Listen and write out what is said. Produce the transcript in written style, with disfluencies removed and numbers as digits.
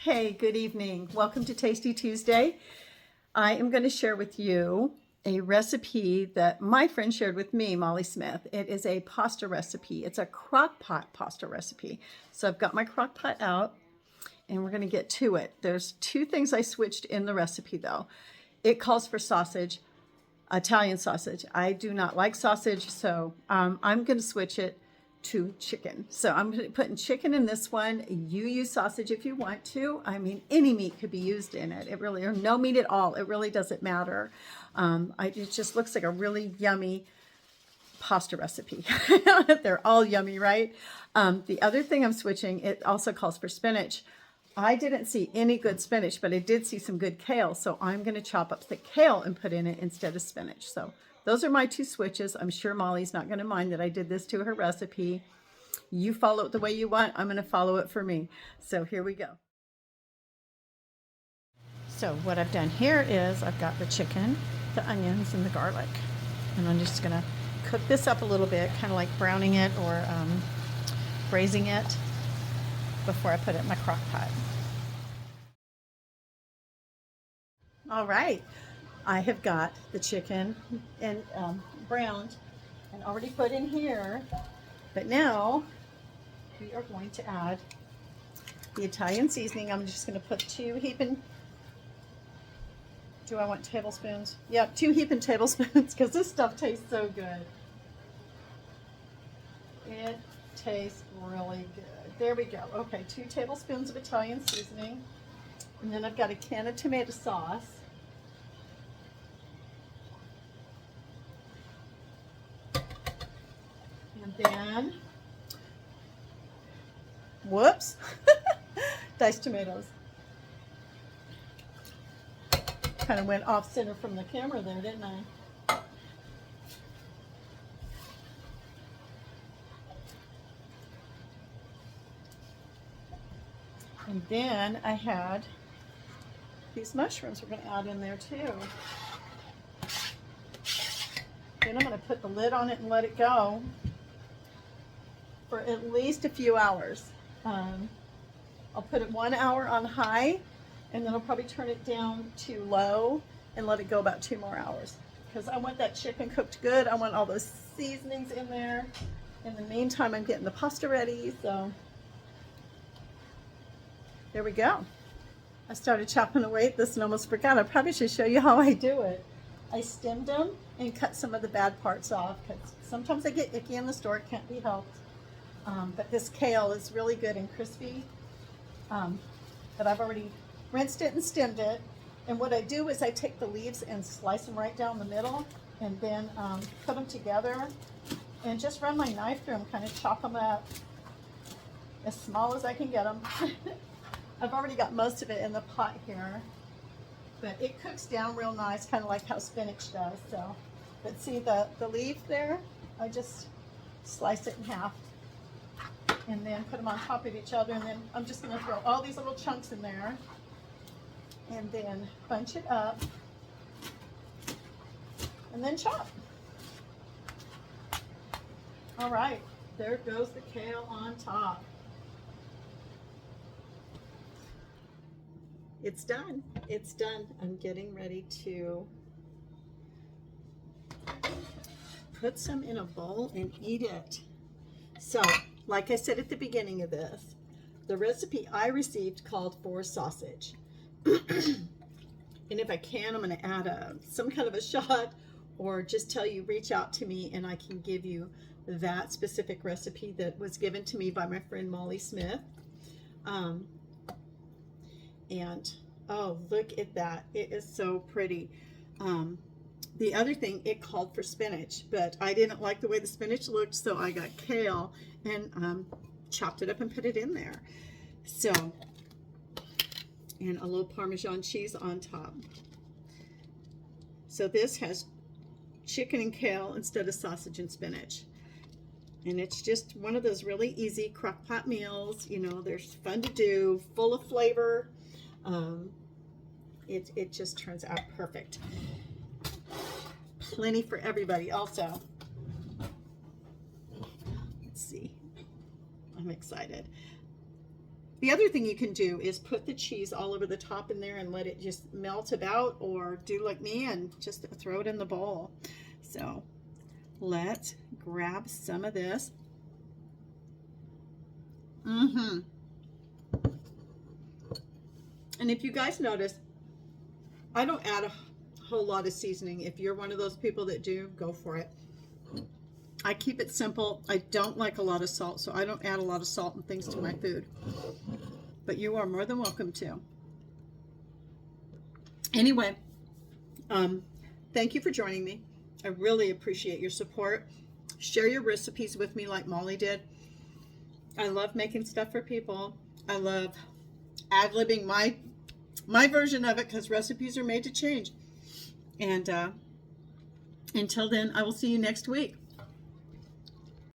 Hey, good evening. Welcome to Tasty Tuesday. I am going to share with you a recipe that my friend shared with me, Molly Smith. It is a pasta recipe. It's a crock pot pasta recipe. So I've got my crock pot out and we're going to get to it. There's two things I switched in the recipe though. It calls for sausage, Italian sausage. I do not like sausage, so I'm going to switch it to chicken. So I'm putting chicken in this one. You use sausage if you want to. I mean, any meat could be used in it. It really, or no meat at all. It really doesn't matter. It just looks like a really yummy pasta recipe. They're all yummy, right? The other thing I'm switching, it also calls for spinach. I didn't see any good spinach, but I did see some good kale. So I'm going to chop up the kale and put in it instead of spinach. So those are my two switches. I'm sure Molly's not going to mind that I did this to her recipe. You follow it the way you want. I'm going to follow it for me. So here we go. So what I've done here is I've got the chicken, the onions, and the garlic. And I'm just going to cook this up a little bit, kind of like browning it or braising it before I put it in my crock pot. All right. I have got the chicken and browned and already put in here, but now we are going to add the Italian seasoning. I'm just going to put 2 heaping, do I want tablespoons? Yep, 2 heaping tablespoons because this stuff tastes so good. It tastes really good. There we go. Okay, 2 tablespoons of Italian seasoning. And then I've got a can of tomato sauce. And then, whoops, diced tomatoes. Kind of went off center from the camera there, didn't I? And then I had these mushrooms we're going to add in there too. Then I'm going to put the lid on it and let it go for at least a few hours. I'll put it 1 hour on high and then I'll probably turn it down to low and let it go about 2 more hours because I want that chicken cooked good. I want all those seasonings in there. In the meantime, I'm getting the pasta ready. So there we go. I started chopping away at this and almost forgot. I probably should show you how I do it. I stemmed them and cut some of the bad parts off because sometimes I get icky in the store. It can't be helped. But this kale is really good and crispy. But I've already rinsed it and stemmed it. And what I do is I take the leaves and slice them right down the middle and then put them together and just run my knife through them, kind of chop them up as small as I can get them. I've already got most of it in the pot here, but it cooks down real nice, kind of like how spinach does. So, but see the leaf there? I just slice it in half and then put them on top of each other. And then I'm just going to throw all these little chunks in there and then bunch it up and then chop. All right, there goes the kale on top. It's done. It's done. I'm getting ready to put some in a bowl and eat it. So, like I said at the beginning of this, the recipe I received called for sausage. And if I can, I'm going to add some kind of a shot or just tell you, reach out to me and I can give you that specific recipe that was given to me by my friend Molly Smith. And oh, look at that. It is so pretty. The other thing, it called for spinach, but I didn't like the way the spinach looked, so I got kale and chopped it up and put it in there. So, and a little Parmesan cheese on top. So this has chicken and kale instead of sausage and spinach. And it's just one of those really easy crock pot meals. You know, they're fun to do, full of flavor. It just turns out perfect. Plenty for everybody also. Let's see. I'm excited. The other thing you can do is put the cheese all over the top in there and let it just melt about, or do like me and just throw it in the bowl. So let's grab some of this. And if you guys notice, I don't add a whole lot of seasoning. If you're one of those people that do, go for it. I keep it simple. I don't like a lot of salt, so I don't add a lot of salt and things to my food. But you are more than welcome to. Anyway, thank you for joining me. I really appreciate your support. Share your recipes with me like Molly did. I love making stuff for people. I love ad-libbing my version of it, because recipes are made to change. And until then, I will see you next week.